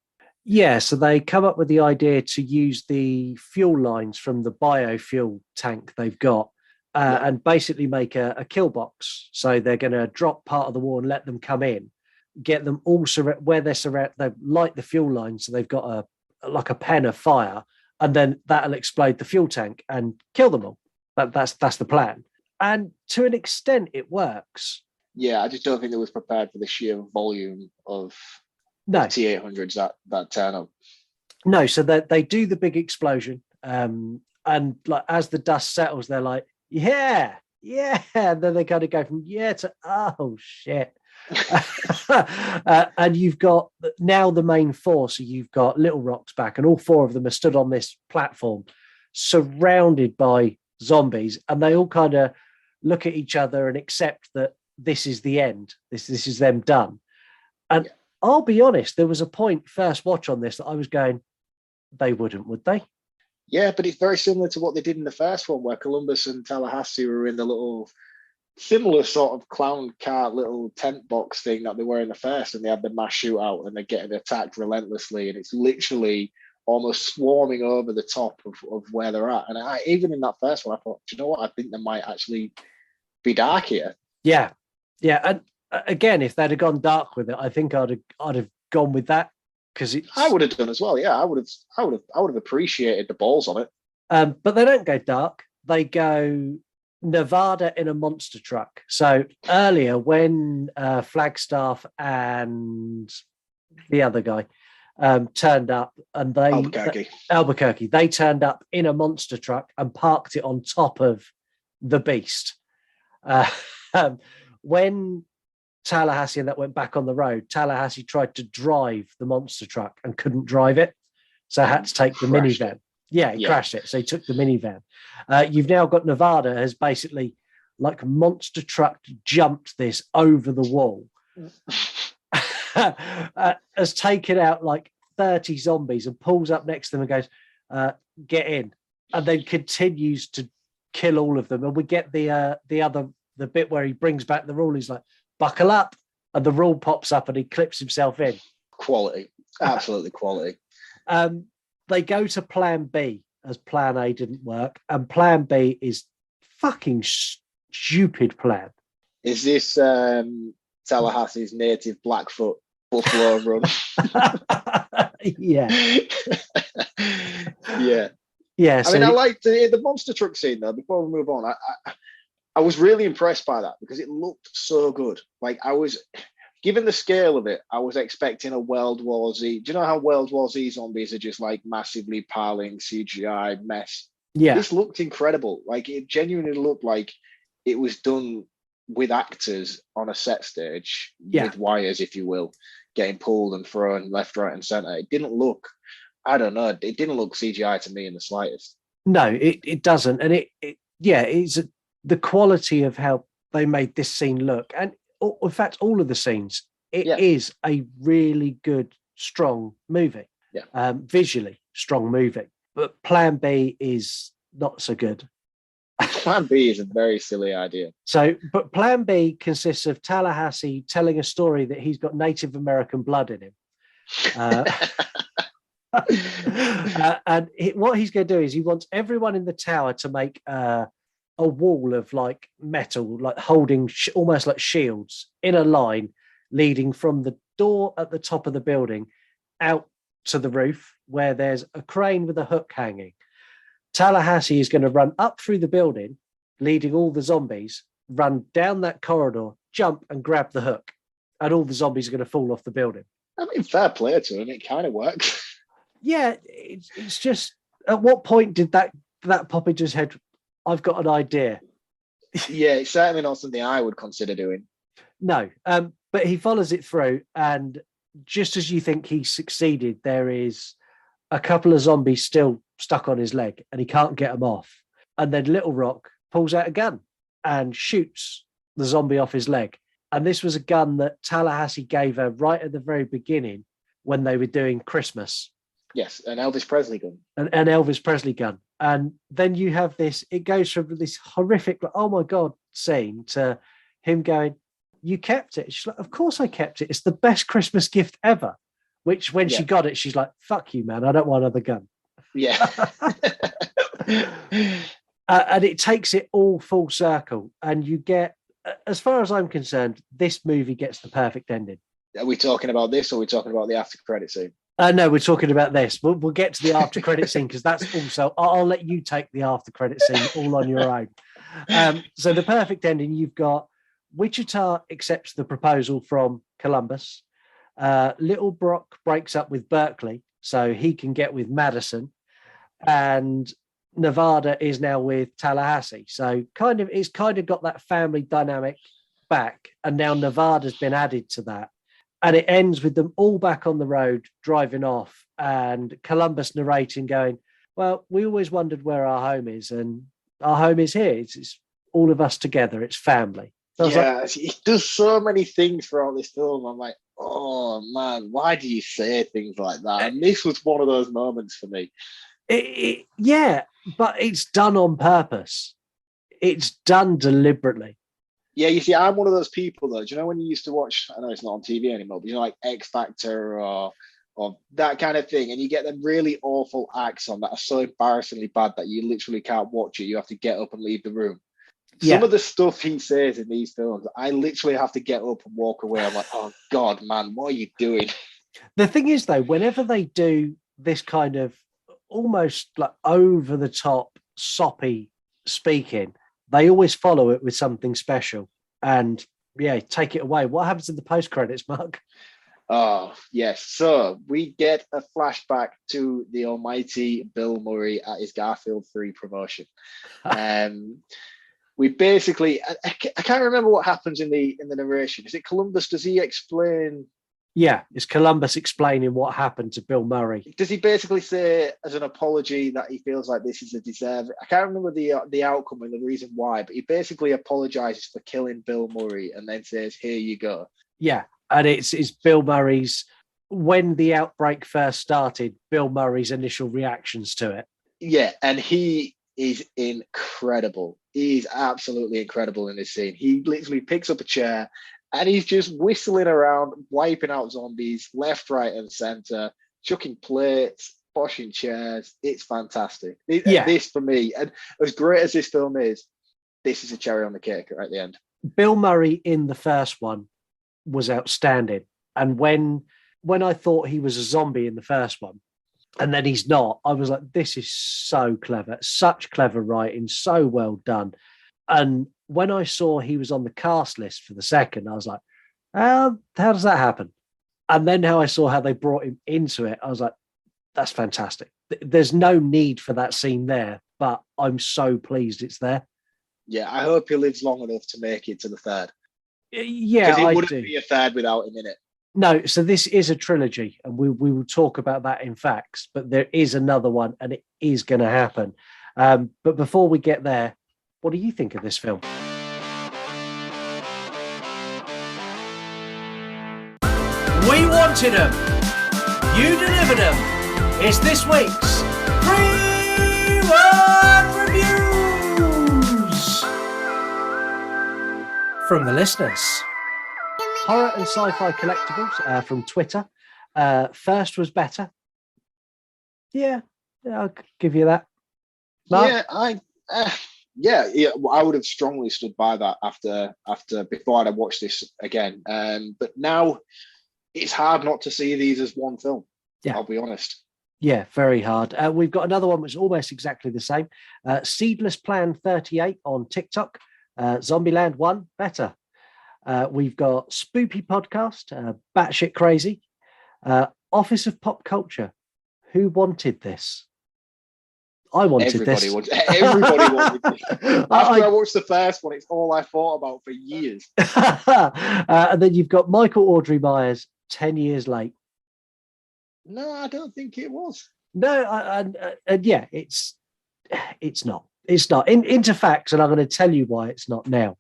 Yeah, so they come up with the idea to use the fuel lines from the biofuel tank they've got and basically make a kill box. So they're going to drop part of the wall and let them come in, get them all where they're surrounded. They light the fuel line, so they've got a pen of fire, and then that'll explode the fuel tank and kill them all. That's the plan. And to an extent, it works. Yeah, I just don't think they was prepared for the sheer volume of no T-800s that turn up. No, so they do the big explosion, and like as the dust settles, they're like, yeah. And then they kind of go from yeah to oh shit. And you've got now the main force. So you've got Little Rock's back, and all four of them are stood on this platform, surrounded by zombies, and they all kind of look at each other and accept that this is the end. This is them done. And I'll be honest, there was a point first watch on this that I was going, they wouldn't, would they? Yeah, but it's very similar to what they did in the first one, where Columbus and Tallahassee were in the little similar sort of clown car little tent box thing that they were in the first, and they had the mass shootout and they're getting attacked relentlessly, and it's literally almost swarming over the top of where they're at. And even in that first one, I thought, do you know what? I think there might actually be dark here. Yeah. And again, if they'd have gone dark with it, I think I'd have gone with that, because I would have done as well. Yeah, I would have appreciated the balls on it. But they don't go dark. They go Nevada in a monster truck. So earlier, when Flagstaff and the other guy turned up, and Albuquerque, they turned up in a monster truck and parked it on top of the Beast. When Tallahassee and that went back on the road, Tallahassee tried to drive the monster truck and couldn't drive it, so I had to take the minivan. He crashed it, so he took the minivan. You've now got Nevada has basically, like, monster truck jumped this over the wall, has taken out like 30 zombies and pulls up next to them and goes, get in, and then continues to kill all of them. And we get the bit where he brings back the rule. He's like, buckle up, and the rule pops up and he clips himself in. Quality, absolutely quality. They go to Plan B as Plan A didn't work, and Plan B is fucking stupid plan. Is this Tallahassee's native Blackfoot buffalo run? Yeah. Yeah. I mean, I liked the monster truck scene though. Before we move on, I was really impressed by that because it looked so good. Like, I was, given the scale of it, I was expecting a World War Z. Do you know how World War Z zombies are just like massively piling CGI mess? Yeah. This looked incredible. Like, it genuinely looked like it was done with actors on a set stage, with wires, if you will, getting pulled and thrown left, right, and center. It didn't look, I don't know, it didn't look CGI to me in the slightest. No, it doesn't. And it's the quality of how they made this scene look, and in fact, all of the scenes, it is a really good, strong movie. Yeah. Visually strong movie. But Plan B is not so good. Plan B is a very silly idea. But Plan B consists of Tallahassee telling a story that he's got Native American blood in him. And what he's going to do is he wants everyone in the tower to make a wall of like metal, like holding almost like shields in a line leading from the door at the top of the building out to the roof, where there's a crane with a hook hanging. Tallahassee is going to run up through the building, leading all the zombies, run down that corridor, jump and grab the hook. And all the zombies are going to fall off the building. I mean, fair play to him. It kind of works. Yeah, it's just, at what point did that pop into his head? I've got an idea. Yeah, it's certainly not something I would consider doing. No, but he follows it through, and just as you think he succeeded, there is a couple of zombies still stuck on his leg, and he can't get them off. And then Little Rock pulls out a gun and shoots the zombie off his leg. And this was a gun that Tallahassee gave her right at the very beginning when they were doing Christmas. Yes, an Elvis Presley gun. An Elvis Presley gun. And then you have this, it goes from this horrific, oh my God, scene to him going, you kept it. She's like, of course I kept it. It's the best Christmas gift ever. Which when she got it, she's like, fuck you, man. I don't want another gun. Yeah. And it takes it all full circle. And you get, as far as I'm concerned, this movie gets the perfect ending. Are we talking about this or are we talking about the after credit scene? No, we're talking about this. We'll get to the after credit scene because that's also, I'll let you take the after credit scene all on your own. So the perfect ending, you've got Wichita accepts the proposal from Columbus. Little Brock breaks up with Berkeley so he can get with Madison, and Nevada is now with Tallahassee. So it's kind of got that family dynamic back, and now Nevada's been added to that. And it ends with them all back on the road driving off, and Columbus narrating, going, well, we always wondered where our home is, and our home is here. It's all of us together. It's family. So he does so many things throughout this film. I'm like, oh man, why do you say things like that? And this was one of those moments for me. Yeah, but it's done on purpose. It's done deliberately. Yeah, you see, I'm one of those people though. Do you know when you used to watch, I know it's not on TV anymore, but you know, like X Factor or that kind of thing, and you get them really awful acts on that are so embarrassingly bad that you literally can't watch it. You have to get up and leave the room. Some of the stuff he says in these films, I literally have to get up and walk away. I'm like, oh God, man, what are you doing? The thing is though, whenever they do this kind of almost like over the top soppy speaking, they always follow it with something special and take it away. What happens in the post credits, Mark? Oh yes, so we get a flashback to the almighty Bill Murray at his Garfield 3 promotion. We basically, I can't remember what happens in the narration. Is it Columbus? Does he explain? Yeah, it's Columbus explaining what happened to Bill Murray. Does he basically say as an apology that he feels like this is a deserve? I can't remember the outcome and the reason why, but he basically apologizes for killing Bill Murray and then says, "Here you go." Yeah, and it's Bill Murray's, when the outbreak first started, Bill Murray's initial reactions to it. Yeah, and he is incredible. He's absolutely incredible in this scene. He literally picks up a chair and he's just whistling around, wiping out zombies left, right, and center, chucking plates, boshing chairs. It's fantastic. This for me, and as great as this film is, this is a cherry on the cake at the end. Bill Murray in the first one was outstanding. And when I thought he was a zombie in the first one, and then he's not, I was like, this is so clever, such clever writing, so well done. And when I saw he was on the cast list for the second, I was like, how does that happen? And then how I saw how they brought him into it, I was like, that's fantastic. There's no need for that scene there, but I'm so pleased it's there. Yeah, I hope he lives long enough to make it to the third. Yeah, because it wouldn't be a third without him in it. No, so this is a trilogy, and we will talk about that in facts, but there is another one, and it is going to happen. But before we get there, what do you think of this film? We wanted them. You delivered them. It's this week's 3-1 Reviews from the listeners. Horror and sci-fi collectibles from Twitter. First was better. Yeah, I'll give you that. Mark? Yeah, I would have strongly stood by that after before I'd watched this again. But now it's hard not to see these as one film. Yeah, I'll be honest. Yeah, very hard. We've got another one which is almost exactly the same. Seedless Plan 38 on TikTok. Zombieland 1, better. We've got Spoopy Podcast, Batshit Crazy. Office of Pop Culture. Who wanted this? I wanted Everybody this. Everybody wanted this. After I watched the first one, it's all I thought about for years. And then you've got Michael Audrey Myers, 10 years late. No, I don't think it was. No, and yeah, it's not. It's not. Into facts, and I'm going to tell you why it's not now.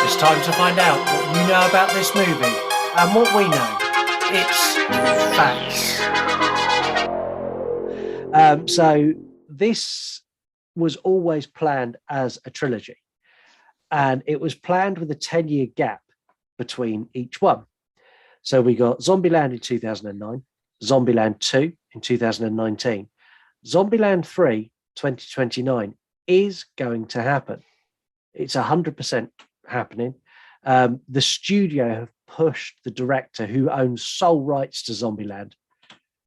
It's time to find out what you know about this movie and what we know. It's facts. So this was always planned as a trilogy, and it was planned with a 10-year gap between each one. So we got Zombieland in 2009, Zombieland 2 in 2019, Zombieland 3 2029 is going to happen. It's 100% happening. The studio have pushed the director who owns sole rights to Zombieland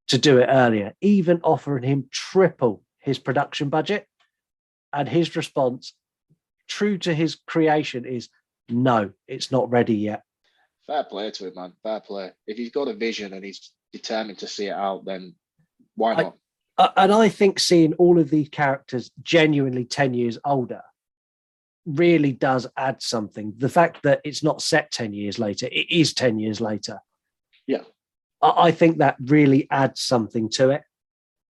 to do it earlier, even offering him triple his production budget. And his response, true to his creation, is no, it's not ready yet. Fair play to him, man. Fair play. If he's got a vision and he's determined to see it out, then why not? And I think seeing all of these characters genuinely 10 years older really does add something. The fact that it's not set 10 years later, it is 10 years later. Yeah. I think that really adds something to it.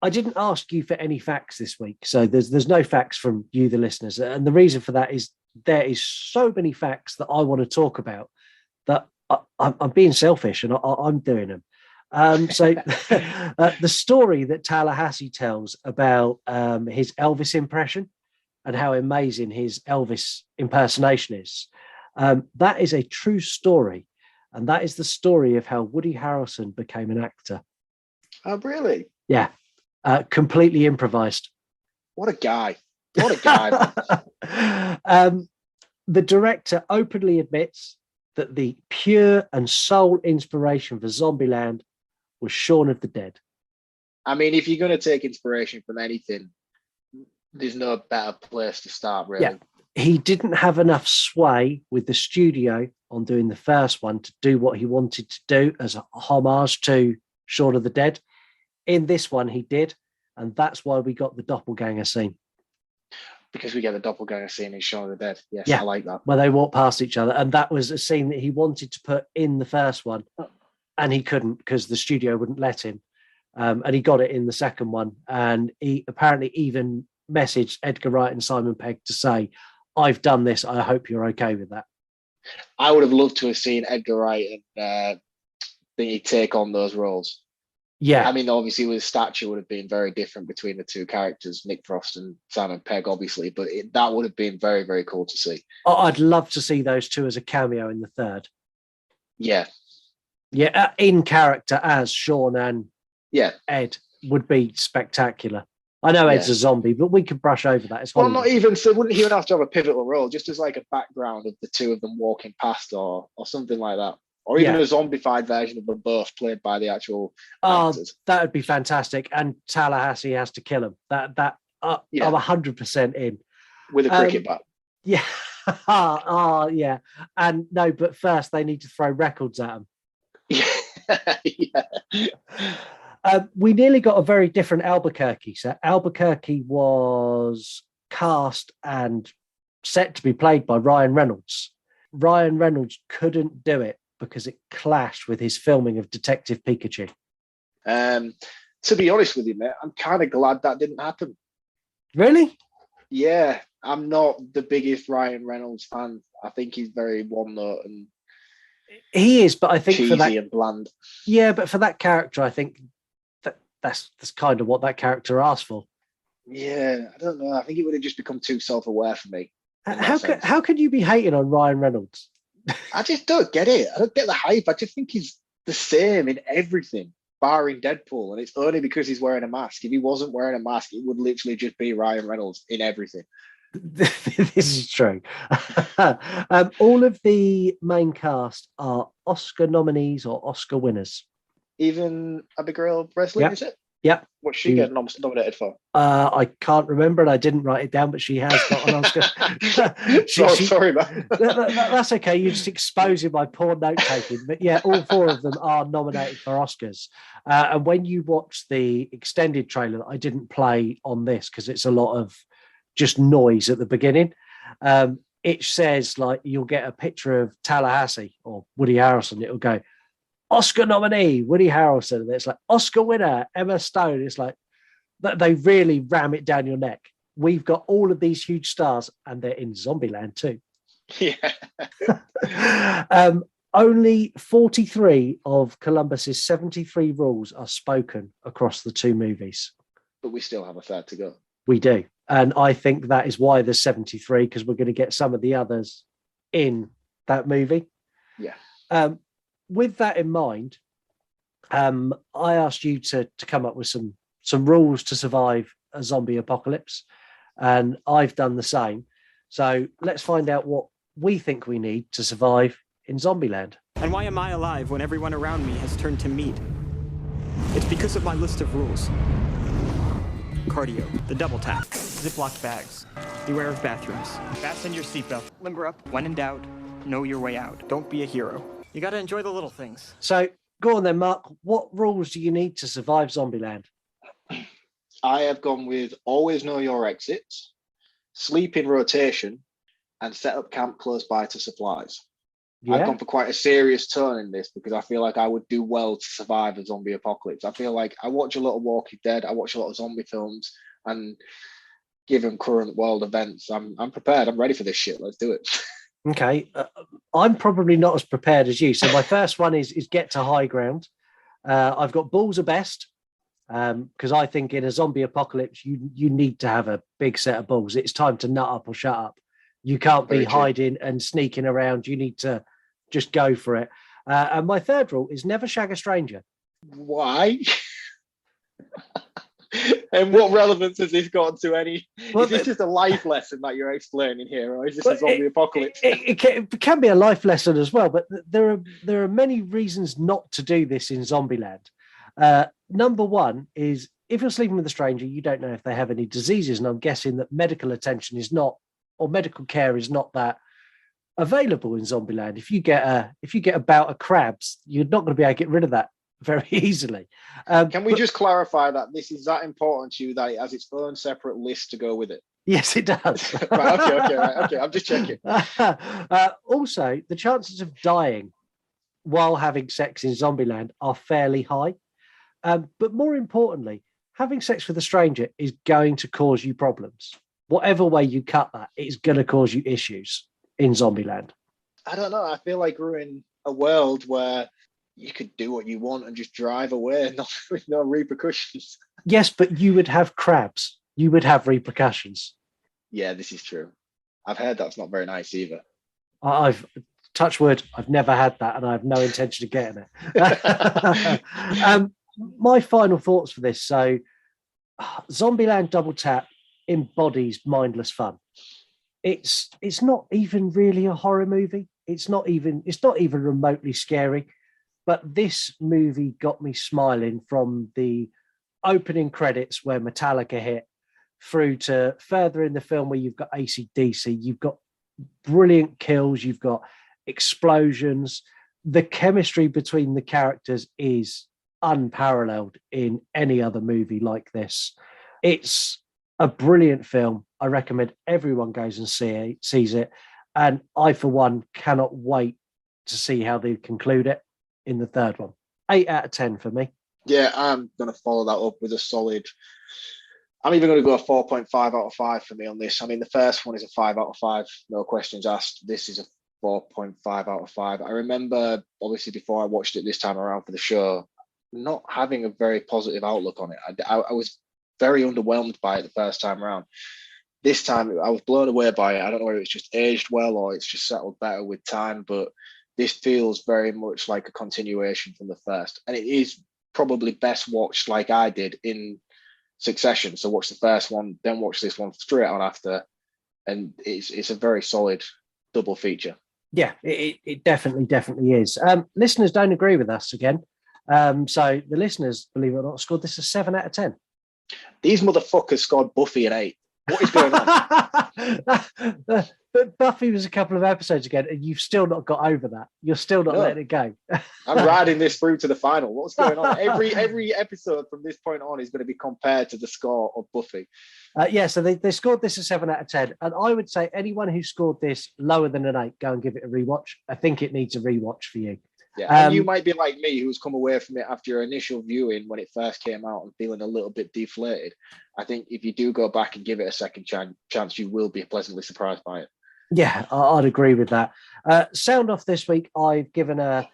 I didn't ask you for any facts this week, so there's no facts from you, the listeners. And the reason for that is there is so many facts that I want to talk about that I'm being selfish and I'm doing them. So the story that Tallahassee tells about his Elvis impression and how amazing his Elvis impersonation is, that is a true story. And that is the story of how Woody Harrelson became an actor. Oh, really? Yeah. Completely improvised. What a guy. What a guy. The director openly admits that the pure and sole inspiration for Zombieland was Shaun of the Dead. I mean, if you're going to take inspiration from anything, there's no better place to start, really. Yeah. He didn't have enough sway with the studio on doing the first one to do what he wanted to do as a homage to Shaun of the Dead. In this one, he did, and that's why we got the doppelganger scene. Because we get the doppelganger scene in Shaun of the Dead. Yes, yeah, I like that. Where they walk past each other, and that was a scene that he wanted to put in the first one, and he couldn't because the studio wouldn't let him. And he got it in the second one, and he apparently even messaged Edgar Wright and Simon Pegg to say, "I've done this. I hope you're okay with that." I would have loved to have seen Edgar Wright and thingy take on those roles. Yeah. I mean, obviously, with stature would have been very different between the two characters, Nick Frost and Simon Pegg, obviously, but that would have been very, very cool to see. I'd love to see those two as a cameo in the third. Yeah. Yeah, in character as Shaun and Ed would be spectacular. I know Ed's a zombie, but we could brush over that. It's well, not even so. Wouldn't he even have to have a pivotal role, just as like a background of the two of them walking past, or something like that, or even a zombified version of them both played by the actual actors? That would be fantastic. And Tallahassee has to kill him. I'm 100% in with a cricket bat. Yeah, yeah. And no, but first they need to throw records at him. Yeah. We nearly got a very different Albuquerque. So Albuquerque was cast and set to be played by Ryan Reynolds. Ryan Reynolds couldn't do it because it clashed with his filming of Detective Pikachu. To be honest with you, mate, I'm kind of glad that didn't happen. Really? Yeah, I'm not the biggest Ryan Reynolds fan. I think he's very one note and he is, but I think cheesy for that and bland. Yeah, but for that character, I think that's kind of what that character asked for. Yeah, I don't know. I think it would have just become too self-aware for me. How could you be hating on Ryan Reynolds? I just don't get it. I don't get the hype. I just think he's the same in everything, barring Deadpool, and it's only because he's wearing a mask. If he wasn't wearing a mask, it would literally just be Ryan Reynolds in everything. This is true. All of the main cast are Oscar nominees or Oscar winners. Even Abigail Breslin, Yep. is it? Yep. What's she getting nominated for? I can't remember, and I didn't write it down, but she has got an Oscar. Sorry, man. That's okay. You're just exposing my poor note taking. But yeah, all four of them are nominated for Oscars. And when you watch the extended trailer that I didn't play on this because it's a lot of just noise at the beginning, it says like you'll get a picture of Tallahassee or Woody Harrelson. It'll go Oscar nominee Woody Harrelson. And it's like Oscar winner Emma Stone. It's like they really ram it down your neck. We've got all of these huge stars, and they're in Zombieland too. Yeah. Only 43 of Columbus's 73 rules are spoken across the two movies. But we still have a third to go. We do. And I think that is why there's 73, because we're going to get some of the others in that movie. Yeah. With that in mind, I asked you to come up with some rules to survive a zombie apocalypse, and I've done the same. So let's find out what we think we need to survive in Zombieland. And why am I alive when everyone around me has turned to meat? It's because of my list of rules. Cardio, the double tap, Ziploc bags, beware of bathrooms, fasten your seatbelt, limber up, when in doubt, know your way out. Don't be a hero. You gotta enjoy the little things. So go on then, Mark. What rules do you need to survive Zombieland? I have gone with always know your exits, sleep in rotation, and set up camp close by to supplies. Yeah. I've gone for quite a serious tone in this because I feel like I would do well to survive a zombie apocalypse. I feel like I watch a lot of Walking Dead, I watch a lot of zombie films, and given current world events, I'm prepared. I'm ready for this shit. Let's do it. Okay. I'm probably not as prepared as you. So my first one is get to high ground. I've got balls are best. Because I think in a zombie apocalypse, you need to have a big set of balls. It's time to nut up or shut up. You can't be hiding and sneaking around. You need to just go for it. And my third rule is never shag a stranger. Why? And what relevance has this got to any? Well, is this just a life lesson that you're explaining here, or is this a zombie apocalypse? It can be a life lesson as well, but there are many reasons not to do this in Zombieland. Number one is if you're sleeping with a stranger, you don't know if they have any diseases, and I'm guessing that medical attention is not, or medical care is not that available in Zombieland. If you get a bout of crabs, you're not going to be able to get rid of that very easily. Can we just clarify that this is that important to you that it has its own separate list to go with it? Yes, it does. Right, okay. I'm just checking. Also, the chances of dying while having sex in Zombieland are fairly high. But more importantly, having sex with a stranger is going to cause you problems. Whatever way you cut that, it's going to cause you issues in Zombieland. I don't know. I feel like we're in a world where you could do what you want and just drive away, with no repercussions. Yes, but you would have crabs. You would have repercussions. Yeah, this is true. I've heard that's not very nice either. I've touch wood. I've never had that, and I have no intention of getting it. My final thoughts for this. So, Zombieland Double Tap embodies mindless fun. It's not even really a horror movie. It's not even remotely scary. But this movie got me smiling from the opening credits where Metallica hit through to further in the film where you've got AC/DC. You've got brilliant kills. You've got explosions. The chemistry between the characters is unparalleled in any other movie like this. It's a brilliant film. I recommend everyone goes and sees it. And I, for one, cannot wait to see how they conclude it in the third one. 8 out of 10 for me. Yeah, I'm going to follow that up with a solid. I'm even going to go a 4.5 out of 5 for me on this. I mean, the first one is a 5 out of 5, no questions asked. This is a 4.5 out of 5. I remember, obviously, before I watched it this time around for the show, not having a very positive outlook on it. I was very underwhelmed by it the first time around. This time, I was blown away by it. I don't know whether it's just aged well or it's just settled better with time, but this feels very much like a continuation from the first. And it is probably best watched like I did in succession. So watch the first one, then watch this one straight on after. and it's a very solid double feature. Yeah, it definitely is. Listeners don't agree with us again. So the listeners, believe it or not, scored this a 7 out of 10. These motherfuckers scored Buffy an 8. What is going on? But Buffy was a couple of episodes ago, and you've still not got over that. You're still not letting it go. I'm riding this through to the final. What's going on? Every episode from this point on is going to be compared to the score of Buffy. So they scored this a 7 out of 10. And I would say anyone who scored this lower than an 8, go and give it a rewatch. I think it needs a rewatch for you. Yeah, and you might be like me, who's come away from it after your initial viewing when it first came out and feeling a little bit deflated. I think if you do go back and give it a second chance, you will be pleasantly surprised by it. Yeah, I'd agree with that. Sound off this week, I've given a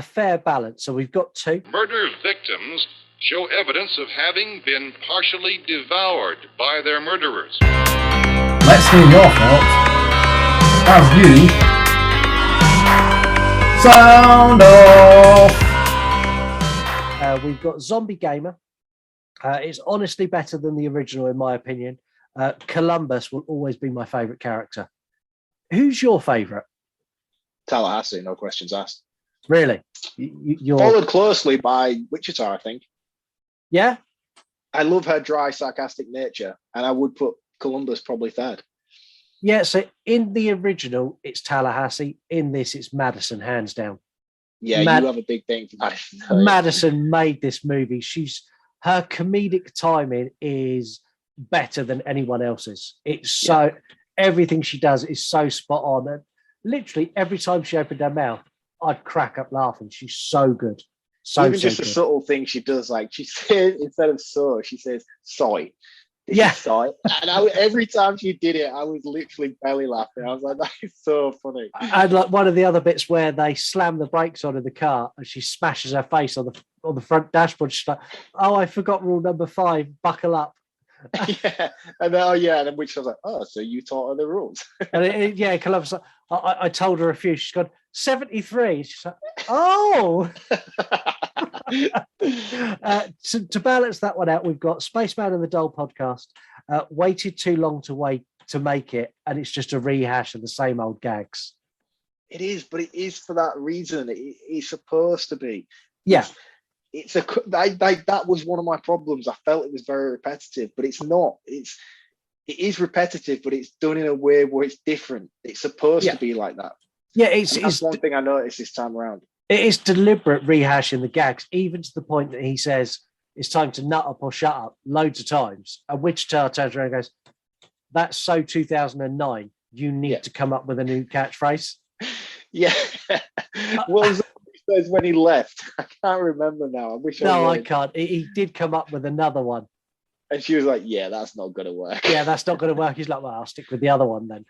fair balance. So we've got 2. Murder victims show evidence of having been partially devoured by their murderers. Let's hear your thoughts as you sound off. We've got Zombie Gamer. It's honestly better than the original, in my opinion. Columbus will always be my favourite character. Who's your favourite? Tallahassee, no questions asked. Really? You're followed closely by Wichita, I think. Yeah? I love her dry, sarcastic nature, and I would put Columbus probably third. Yeah, so in the original, it's Tallahassee. In this, it's Madison, hands down. Yeah, you have a big thing for Madison. Madison made this movie. Her comedic timing is better than anyone else's. It's so everything she does is so spot on. And literally every time she opened her mouth, I'd crack up laughing. She's so good. Even just a subtle thing she does, like she says instead of so, she says soy. Soy. And every time she did it, I was literally belly laughing. I was like, that is so funny. And like one of the other bits where they slam the brakes on in the car and she smashes her face on the front dashboard. She's like, "Oh, I forgot rule number 5. Buckle up." Yeah, and then which I was like, "Oh, so you taught her the rules?" And Columbus. I told her a few. She's gone 73. She's like, "Oh." To balance that one out, we've got Spaceman and the Doll podcast. Waited too long to make it, and it's just a rehash of the same old gags. It is, but it is for that reason. It's supposed to be. Yeah. That was one of my problems. I felt it was very repetitive, but it's not. It is repetitive, but it's done in a way where it's different. It's supposed to be like that. Yeah, that's one thing I noticed this time around. It is deliberate rehashing the gags, even to the point that he says it's time to nut up or shut up loads of times. And Wichita turns around and goes, "That's so 2009. You need to come up with a new catchphrase." Yeah. What was it when he left? I can't remember now. I can't. He did come up with another one. And she was like, "Yeah, that's not going to work." Yeah, that's not going to work. He's like, "Well, I'll stick with the other one then."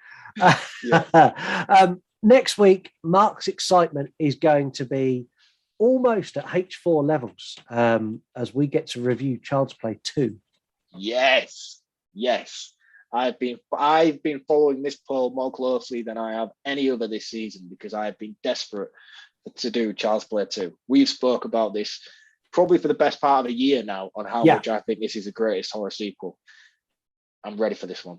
Next week, Mark's excitement is going to be almost at H4 levels as we get to review Child's Play 2. Yes. I've been following this poll more closely than I have any other this season because I have been desperate to do Child's Play 2. We've spoke about this probably for the best part of a year now on how much I think this is the greatest horror sequel. I'm ready for this one.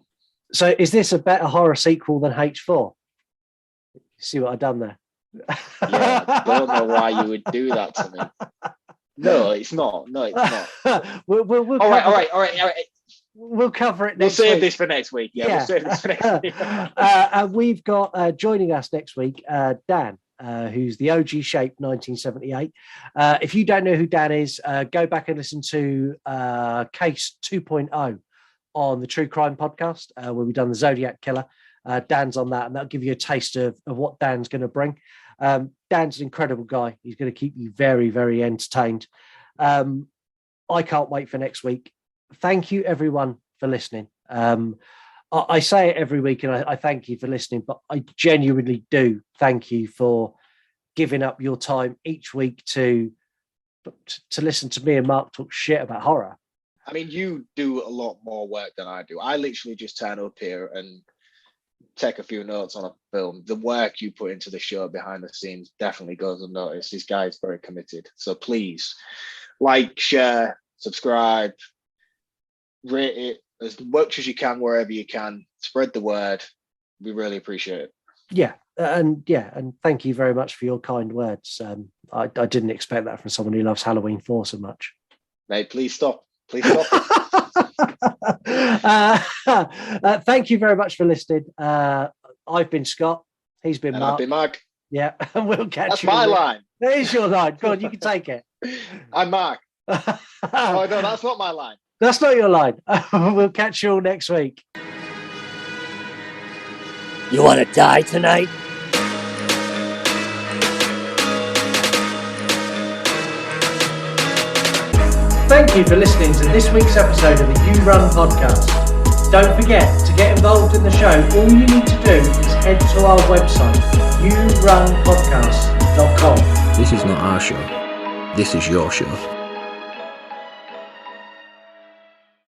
So is this a better horror sequel than H4? See what I've done there? Yeah, I don't know why you would do that to me. No, it's not. We'll all right. We'll cover it next week. We'll save this for next week. Yeah, we'll save this for next week. And we've got joining us next week, Dan, who's the OG Shape 1978. If you don't know who Dan is, go back and listen to Case 2.0 on the True Crime podcast, where we've done the Zodiac Killer. Dan's on that, and that'll give you a taste of what Dan's going to bring. Dan's an incredible guy. He's going to keep you very, very entertained. I can't wait for next week. Thank you, everyone, for listening. I say it every week, and I thank you for listening, but I genuinely do thank you for giving up your time each week to listen to me and Mark talk shit about horror. I mean, you do a lot more work than I do. I literally just turn up here and take a few notes on a film. The work you put into the show behind the scenes definitely goes unnoticed. This guy is very committed. So please like, share, subscribe, rate it as much as you can wherever you can. Spread the word. We really appreciate it. Yeah, and thank you very much for your kind words. I didn't expect that from someone who loves Halloween 4 so much. Mate, please stop. Please stop. Thank you very much for listening. I've been Scott. He's been Mark. I've been Mark. Yeah, and we'll catch That's you. my line. That is your line. Go on, you can take it. I'm Mark. Oh, no, that's not my line. That's not your line. We'll catch you all next week. You want to die tonight? Thank you for listening to this week's episode of the You Run podcast. Don't forget to get involved in the show. All you need to do is head to our website, yourunpodcast.com. This is not our show. This is your show.